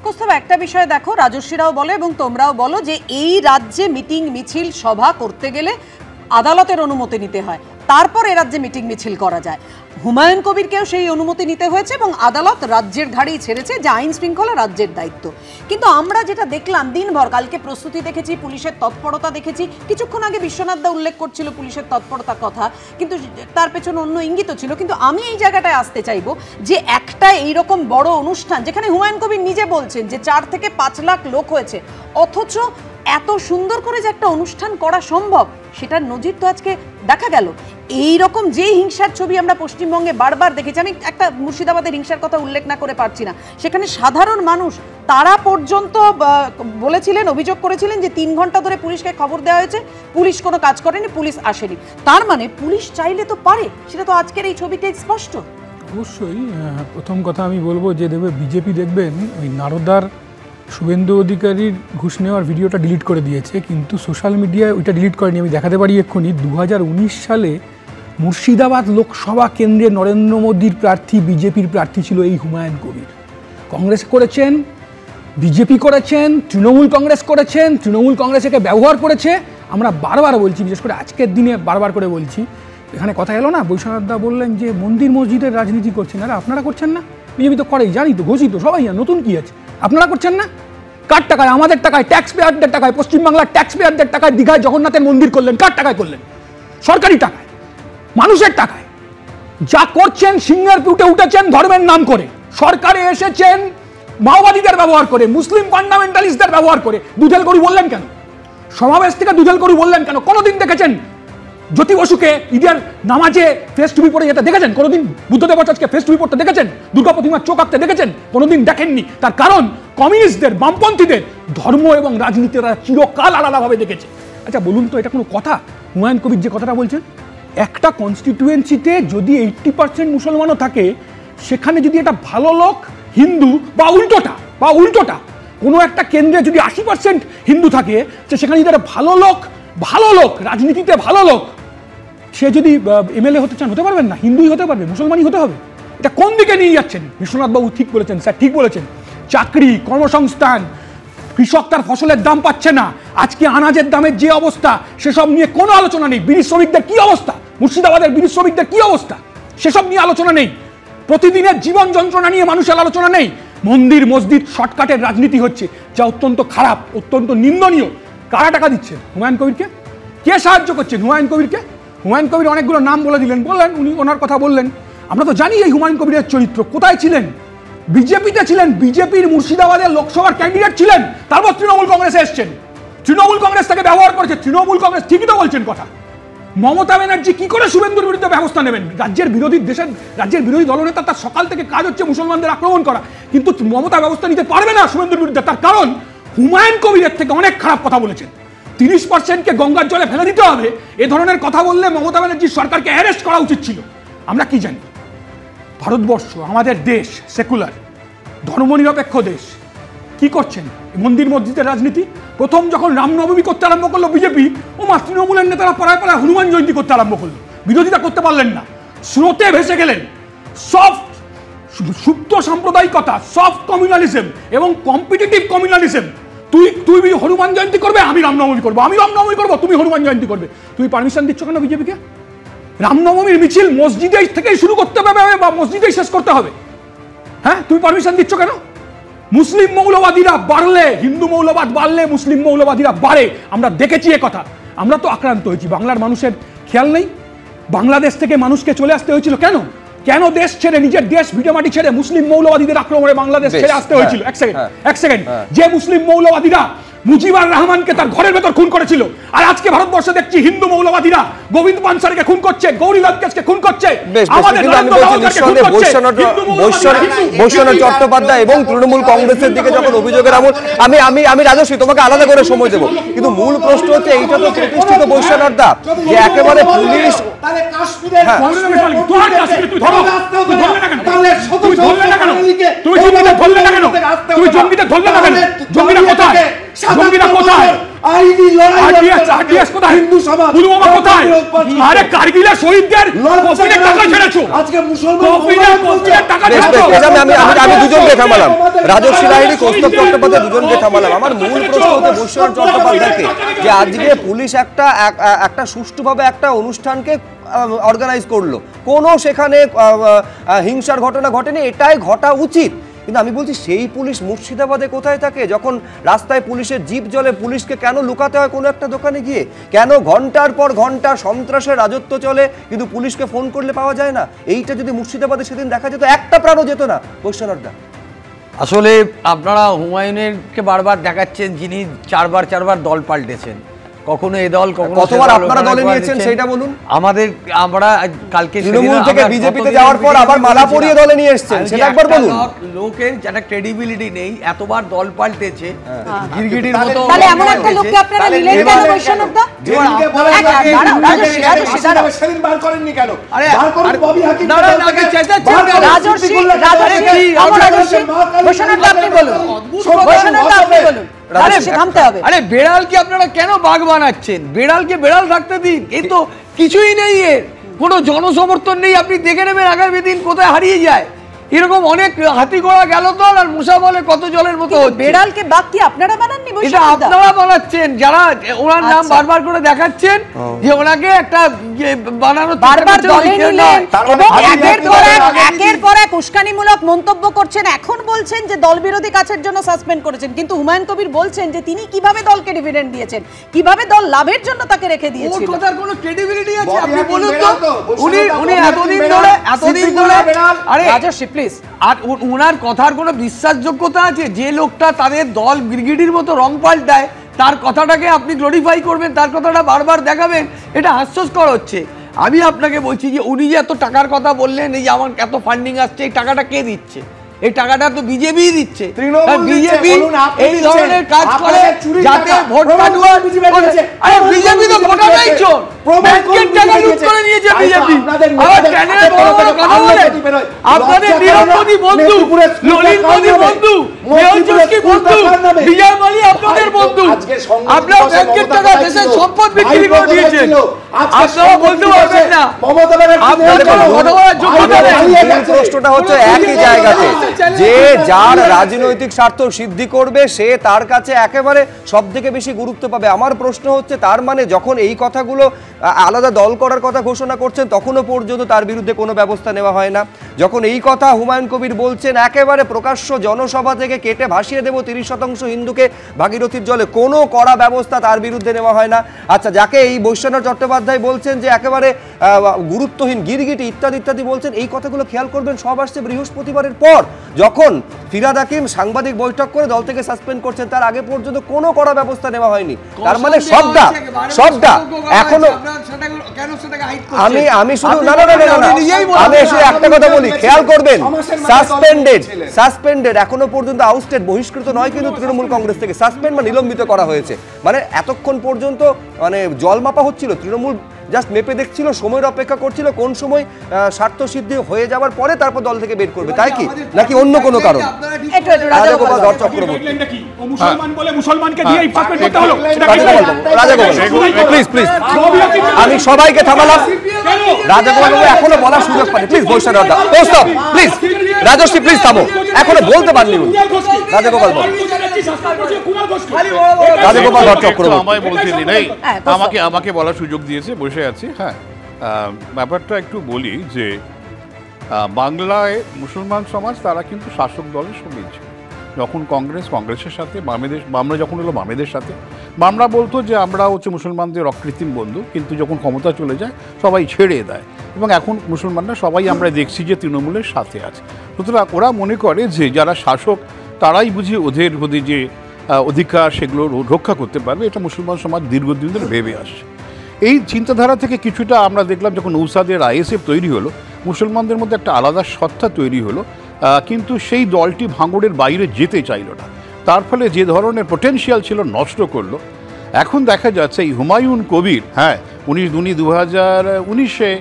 কোথাও একটা বিষয় দেখো, রাজস্বীরাও বলে এবং তোমরাও বলো যে এই রাজ্যে মিটিং মিছিল সভা করতে গেলে আদালতের অনুমতি নিতে হয়, তারপর এ রাজ্যে মিটিং মিছিল করা যায়। হুমায়ুন কবিরকেও সেই অনুমতি নিতে হয়েছে এবং আদালত রাজ্যের ঘাড়েই ছেড়েছে যে আইন শৃঙ্খলা রাজ্যের দায়িত্ব। কিন্তু আমরা যেটা দেখলাম দিনভর, কালকে প্রস্তুতি দেখেছি, পুলিশের তৎপরতা দেখেছি, কিছুক্ষণ আগে বিশ্বনাথ দা উল্লেখ করছিল পুলিশের তৎপরতার কথা, কিন্তু তার পেছনে অন্য ইঙ্গিত ছিল। কিন্তু আমি এই জায়গাটায় আসতে চাইবো যে একটা এইরকম বড় অনুষ্ঠান যেখানে হুমায়ুন কবির নিজে বলছেন যে 4 থেকে 5 লাখ লোক হয়েছে, অথচ এত সুন্দর করে যে একটা অনুষ্ঠান করা সম্ভব সেটার নজির তো আজকে দেখা গেল। এই রকম যে হিংসার ছবি আমরা পশ্চিমবঙ্গে বারবার দেখেছি, আমি একটা মুর্শিদাবাদের হিংসার কথা উল্লেখ না করে পারছি না, সেখানে সাধারণ মানুষ তারা পর্যন্ত বলেছিলেন, অভিযোগ করেছিলেন যে 3 ঘন্টা ধরে পুলিশকে খবর দেওয়া হয়েছে, পুলিশ কোনো কাজ করেনি, পুলিশ আসেনি। তার মানে পুলিশ চাইলে তো পারে, সেটা তো আজকের এই ছবিতে স্পষ্ট। অবশ্যই প্রথম কথা আমি বলবো যে বিজেপি দেখবেন ওই নারদার শুভেন্দু অধিকারীর ঘুষ নেওয়ার ভিডিওটা ডিলিট করে দিয়েছে, কিন্তু সোশ্যাল মিডিয়ায় ওইটা ডিলিট করেনি। আমি দেখাতে পারি এক্ষুনি, 2019 সালে মুর্শিদাবাদ লোকসভা কেন্দ্রে নরেন্দ্র মোদীর প্রার্থী বিজেপির প্রার্থী ছিল এই হুমায়ুন কবির। কংগ্রেস করেছেন, বিজেপি করেছেন, তৃণমূল কংগ্রেস করেছেন, তৃণমূল কংগ্রেসকে ব্যবহার করেছে। আমরা বারবার বলছি, বিশেষ করে আজকের দিনে বারবার করে বলছি, এখানে কথা এলো না, বৈশ্বনাথ দা বললেন যে মন্দির মসজিদের রাজনীতি করছেন, আরে আপনারা করছেন না? বিজেপি তো করেই, জানি তো, ঘোষিত সবাই, নতুন কি আছে? আপনারা করছেন না? কার টাকায়? আমাদের টাকায়, ট্যাক্স পেয়ারদের টাকায়, পশ্চিমবাংলার ট্যাক্স পেয়ারদের টাকায় দীঘায় জগন্নাথের মন্দির করলেন। কার টাকায় করলেন? সরকারি টাকায়, মানুষের টাকায়। যা করছেন, সিংহের পিঠে উঠেছেন ধর্মের নাম করে, সরকারে এসেছেন মাওবাদীদের ব্যবহার করে, মুসলিম ফান্ডামেন্টালিস্টদের ব্যবহার করে। দুধেল গরু বললেন কেন? সমাবেশ থেকে দুধেল গরু বললেন কেন? কোনোদিন দেখেছেন জ্যোতি বসুকে ঈদের নামাজে ফেস টুপি পরে যেতে দেখেছেন? কোনোদিন বুদ্ধদেব ভট্টাচার্যকে ফেস টুপি পড়তে দেখেছেন? দুর্গা প্রতিমার চোখ আঁকতে দেখেছেন? কোনোদিন দেখেননি। তার কারণ কমিউনিস্টদের, বামপন্থীদের ধর্ম এবং রাজনীতিরা চিরকাল আলাদাভাবে দেখেছে। আচ্ছা বলুন তো, এটা কোনো কথা? হুমায়ুন কবির যে কথাটা বলছেন, একটা কনস্টিটিউয়েন্সিতে যদি 80% মুসলমানও থাকে, সেখানে যদি একটা ভালো লোক হিন্দু বা উল্টোটা কোনো একটা কেন্দ্রে যদি 80% হিন্দু থাকে, সেখানে যদি একটা ভালো লোক রাজনীতিতে ভালো লোক, সে যদি এমএলএ হতে চান, হতে পারবেন না? হিন্দুই হতে পারবে, মুসলমানই হতে হবে? এটা কোন দিকে নিয়ে যাচ্ছেন? বিশ্বনাথবাবু ঠিক বলেছেন, স্যার ঠিক বলেছেন। চাকরি, কর্মসংস্থান, কৃষক তার ফসলের দাম পাচ্ছে না, আজকে আনাজের দামের যে অবস্থা, সেসব নিয়ে কোনো আলোচনা নেই। বিড়ি শ্রমিকদের কি অবস্থা, মুর্শিদাবাদের বিড়ি শ্রমিকদের কি অবস্থা, সেসব নিয়ে আলোচনা নেই। প্রতিদিনের জীবন যন্ত্রণা নিয়ে মানুষের আলোচনা নেই। মন্দির মসজিদ শর্টকাটের রাজনীতি হচ্ছে, যা অত্যন্ত খারাপ, অত্যন্ত নিন্দনীয়। কারা টাকা দিচ্ছেন হুমায়ুন কবিরকে? কে সাহায্য করছেন হুমায়ুন কবিরকে? হুমায়ুন কবির অনেকগুলো নাম বলে দিলেন, বললেন, উনি ওনার কথা বললেন। আমরা তো জানি এই হুমায়ুন কবিরের চরিত্র। কোথায় ছিলেন? বিজেপিতে ছিলেন, বিজেপির মুর্শিদাবাদের লোকসভার ক্যান্ডিডেট ছিলেন, তারপর তৃণমূল কংগ্রেসে এসছেন। তৃণমূল কংগ্রেস তাকে ব্যবহার করেছে। তৃণমূল কংগ্রেস ঠিকই তো বলছেন কথা। মমতা ব্যানার্জি কি করে শুভেন্দুর বিরুদ্ধে ব্যবস্থা নেবেন? রাজ্যের বিরোধী দলনেতা, তার সকাল থেকে কাজ হচ্ছে মুসলমানদের আক্রমণ করা, কিন্তু মমতা ব্যবস্থা নিতে পারবে না শুভেন্দুর বিরুদ্ধে। তার কারণ হুমায়ুন কবিরের থেকে অনেক খারাপ কথা বলেছেন। 30%কে গঙ্গার জলে ফেলে দিতে হবে, এ ধরনের কথা বললে মমতা ব্যানার্জির সরকারকে অ্যারেস্ট করা উচিত ছিল। আমরা কি জানি? ভারতবর্ষ আমাদের দেশ, সেকুলার ধর্মনিরপেক্ষ দেশ। কি করছেন? মন্দির মসজিদের রাজনীতি। প্রথম যখন রামনবমী করতে আরম্ভ করলো বিজেপি, তৃণমূলের নেতারা পাড়ায় পাড়ায় হনুমান জয়ন্তী করতে আরম্ভ করলো। বিরোধিতা করতে পারলেন না, স্রোতে ভেসে গেলেন। সফট সুপ্ত সাম্প্রদায়িকতা, সফট কমিউনালিজম এবং কম্পিটিটিভ কমিউনালিজম। তুই হনুমান জয়ন্তী করবে, আমি রামনবমী করবো, আমি রামনবমী করবো, তুমি হনুমান জয়ন্তী করবে। তুমি পারমিশন দিচ্ছ কেন বিজেপিকে? রামনবমীর মিছিল মসজিদে থেকেই শুরু করতে হবে বা মসজিদেই শেষ করতে হবে? হ্যাঁ, তুমি পারমিশন দিচ্ছ কেন? মুসলিম মৌলবাদীরা বাড়লে, হিন্দু মৌলবাদ বাড়লে মুসলিম মৌলবাদীরা বাড়ে। আমরা দেখেছি এ কথা। আমরা তো আক্রান্ত হয়েছি। বাংলার মানুষের খেয়াল নেই? বাংলাদেশ থেকে মানুষকে চলে আসতে হয়েছিল কেন? কেন দেশ ছেড়ে, নিজের দেশ ভিটেমাটি ছেড়ে মুসলিম মৌলবাদীদের আক্রমণে বাংলাদেশ ছেড়ে আসতে হয়েছিল? এক সেকেন্ড। যে মুসলিম মৌলবাদীরা মুজিবুর রহমানকে তার ঘরের ভেতর খুন করেছিল, আর আজকে ভারতবর্ষে দেখছি হিন্দু মৌলবাদীরা গোবিন্দ পানসারকে খুন করছে, গৌরী লঙ্কেশকে খুন করছে, আমাদের বৈশ্বনাথ চট্টোপাধ্যায় এবং তৃণমূল কংগ্রেসের দিকে যখন অভিযোগের আমল, আমি রাজস্বী তোমাকে আলাদা করে সময় দেবো, কিন্তু মূল প্রশ্ন হচ্ছে এইটা তো প্রতিষ্ঠিত বৈশ্বনাথ দা যে একেবারে পুলিশ জঙ্গিরা কোথায়? আইনি লড়াই হিন্দু সমাজ কোথায়? আরে কারগিলের শহীদদের কফিনে টাকা ছেড়েছো, আজকে মুসলমান আমি দুজনকে থামালাম, রাজস্বী লাহিড়ী, কৌস্তব চট্টোপাধ্যায় দুজনকে থামালাম। আমার মূল প্রশ্ন হচ্ছে বৈশ্বনাথ চট্টোপাধ্যায়কে, যে আজকে পুলিশ একটা সুষ্ঠুভাবে একটা অনুষ্ঠানকে অর্গানাইজ করলো, কোনো সেখানে হিংসার ঘটনা ঘটেনি, এটাই ঘটা উচিত। কিন্তু আমি বলছি সেই পুলিশ মুর্শিদাবাদে কোথায় থাকে? যখন রাস্তায় পুলিশের জিপ জ্বলে, পুলিশকে কেন লুকাতে হয় কোনো একটা দোকানে গিয়ে? কেন ঘন্টার পর ঘন্টা সন্ত্রাসের রাজত্ব চলে কিন্তু পুলিশকে ফোন করলে পাওয়া যায় না? এইটা যদি মুর্শিদাবাদে সেদিন দেখা যেত, একটা প্রাণও যেত না। বৈশ্বনাথদা, আসলে আপনারা হুমায়ুনেরকে বারবার দেখাচ্ছেন যিনি চারবার দল পাল্টেছেন, কখনো এ দল কখনো কতবার আপনারা দলে নিয়েছেন সেটা বলুন। আমরা কালকে তৃণমূল থেকে বিজেপিতে যাওয়ার পর আবার মালা পরিয়ে দলে নিয়ে এসেছেন, সেটা একবার বলুন। লোকের যারা ক্রেডিবিলিটি নেই, এতবার দল পাল্টেছে, গিরগিটির মতো। তাহলে এমন একটা লোককে আপনারা নিলেন কেন বৈশ্বনাথদা? সেদিন বার করেননি কেন? আরে বার করুন ববি হাকিম, বৈশ্বনাথদা আপনি বলুন, বৈশ্বনাথদা আপনি বলুন। আরে বেড়ালকে আপনারা কেন বাঘ বানাচ্ছেন? বেড়ালকে বেড়াল থাকতে দিন, এ তো কিছুই নেই, এর কোনো জনসমর্থন নেই। আপনি দেখে নেবেন আগামী দিন কোথায় হারিয়ে যায়। এরকম অনেক হাতি ঘোড়া গেল তো, আর মুসা বলে কত জলের মতো। বেড়ালকে বাঘ কি আপনারা বানাননি? এটা আপনারা বানাচ্ছেন, যারা ওনার নাম বারবার করে দেখাচ্ছেন যে ওনাকে একটা বানানো, বারবার দলে নিলেন এবং একের পর এক উস্কানিমূলক মন্তব্য করছেন। এখন বলছেন যে দল বিরোধী কাজের জন্য সাসপেন্ড করেছেন, কিন্তু হুমায়ুন কবির বলছেন যে তিনি কিভাবে দলকে ডিভিডেন্ড দিয়েছেন, কিভাবে দল লাভের জন্য তাকে রেখে দিয়েছিল। ওর কথার কোনো ক্রেডিবিলিটি আছে? আপনি বলুন তো। উনি এতদিন ধরে আরে রাজস্বী প্লিজ, আর ওনার কথার কোনো বিশ্বাসযোগ্যতা আছে? যে লোকটা তাদের দল গিরগিটির মতো রং পাল্টায়, তার কথাটাকে আপনি গ্লোরিফাই করবেন, তার কথাটা বারবার দেখাবেন, এটা হাস্যস্কর হচ্ছে। আমি আপনাকে বলছি যে উনি যে এত টাকার কথা বললেন, এই যে আমার এত ফান্ডিং আসছে, এই টাকাটা কে দিচ্ছে? এই টাকাটা তো বিজেপি দিচ্ছে। বিজেপি এই ধরনের কাজ করে যাতে ভোট কাটুয়ার। আরে বিজেপি তো ভোটারই চোর, ব্যাংকের টাকা লুট করে নিয়েছে বিজেপি। আবার চ্যানেলে বড় বড় কথা বলে আপনাদের নীরব মোদী বন্ধু, ললিত মোদী বন্ধু, মেহুল চোরস্কি বন্ধু, বিজয় মাল্য আপনাদের বন্ধু। আপনারা ব্যাংকের টাকা দেশের সম্পদ বিক্রি করে দিয়েছেন, আপনারা বলতে পারবেন না। আপনাদের কোনো কথা বলার যোগ্যতা নেই। প্রশ্নটা হচ্ছে একই জায়গাতে, যে যার রাজনৈতিক স্বার্থ সিদ্ধি করবে সে তার কাছে একেবারে সব থেকে বেশি গুরুত্ব পাবে। আমার প্রশ্ন হচ্ছে, তার মানে যখন এই কথাগুলো আলাদা দল করার কথা ঘোষণা করছেন তখনও পর্যন্ত তার বিরুদ্ধে কোনো ব্যবস্থা নেওয়া হয় না। যখন এই কথা হুমায়ুন কবির বলছেন একেবারে প্রকাশ্য জনসভা থেকে কেটে ভাসিয়ে দেব 30% হিন্দুকে ভাগীরথীর জলে, কোনো কড়া ব্যবস্থা তার বিরুদ্ধে নেওয়া হয় না। আচ্ছা, যাকে এই বৈশ্বনাথ চট্টোপাধ্যায় বলছেন যে একেবারে গুরুত্বহীন, গিরগিটি ইত্যাদি ইত্যাদি বলছেন, এই কথাগুলো খেয়াল করবেন সব আসছে বৃহস্পতিবারের পর, যখন ফিরহাদ হাকিম সাংবাদিক বৈঠক করে দল থেকে সাসপেন্ড করছেন। তার আগে পর্যন্ত কোনো কড়া ব্যবস্থা নেওয়া হয়নি। তার মানে সবটা এখনো আমি শুধু আমি এসে একটা কথা বলি, খেয়াল করবেন, সাসপেন্ডেড এখনো পর্যন্ত আউটস্টেড, বহিষ্কৃত নয় কিন্তু তৃণমূল কংগ্রেস থেকে, সাসপেন্ড বা নিলম্বিত করা হয়েছে। মানে এতক্ষণ পর্যন্ত মানে জল মাপা হচ্ছিল, তৃণমূল জাস্ট মেপে দেখছিল, সময়ের অপেক্ষা করছিল কোন সময় স্বার্থ সিদ্ধি হয়ে যাওয়ার পরে তারপর দল থেকে বের করবে, তাই কি নাকি অন্য কোনো কারণ? রাজাগোপাল ধর চক্রবর্তী, প্লিজ প্লিজ আমি সবাইকে থামালাম। রাজাগোপাল এখনো বলার সুযোগ পানি, প্লিজ বৈশ্বনাথ দা, প্লিজ রাজশ্রী প্লিজ থামো, এখনো বলতে পারনি রাজাগোপাল বল। রাজাগোপাল ধর চক্রবর্তী আমায় বলতে দিন, আমাকে বলার সুযোগ দিয়েছে, বসে আছি। হ্যাঁ, ব্যাপারটা একটু বলি যে বাংলায় মুসলমান সমাজ তারা কিন্তু শাসক দলের সঙ্গেই ছিল। যখন কংগ্রেসের সাথে বামরা যখন হলো বামেদের সাথে, বামরা বলতো যে আমরা হচ্ছে মুসলমানদের অকৃত্রিম বন্ধু, কিন্তু যখন ক্ষমতা চলে যায় সবাই ছেড়ে দেয়, এবং এখন মুসলমানরা সবাই আমরা দেখছি যে তৃণমূলের সাথে আছে। সুতরাং ওরা মনে করে যে যারা শাসক তারাই বুঝি ওদের যে অধিকার সেগুলো রক্ষা করতে পারবে, এটা মুসলমান সমাজ দীর্ঘদিন ধরে ভেবে আসছে। এই চিন্তাধারা থেকে কিছুটা আমরা দেখলাম যখন নৌসাদের আইএসএফ তৈরি হলো, মুসলমানদের মধ্যে একটা আলাদা সত্তা তৈরি হলো, কিন্তু সেই দলটি ভাঙড়ের বাইরে যেতে চাইল না। তার ফলে যে ধরনের পোটেনশিয়াল ছিল নষ্ট করলো। এখন দেখা যাচ্ছে এই হুমায়ুন কবির, হ্যাঁ উনি 2019-এ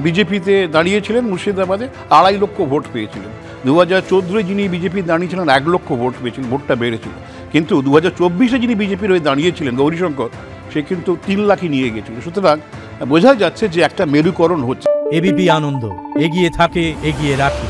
বিজেপিতে দাঁড়িয়েছিলেন মুর্শিদাবাদে, 2.5 লক্ষ ভোট পেয়েছিলেন। 2014 যিনি বিজেপি দাঁড়িয়েছিলেন 1 লক্ষ ভোট পেয়েছিলেন, ভোটটা বেড়েছিল। কিন্তু 2024 যিনি বিজেপির হয়ে দাঁড়িয়েছিলেন গৌরীশঙ্কর, সে কিন্তু 3 লাখই নিয়ে গেছিল। সুতরাং বোঝা যাচ্ছে যে একটা মেরুকরণ হচ্ছে। এবিপি আনন্দ, এগিয়ে থাকে, এগিয়ে রাখে।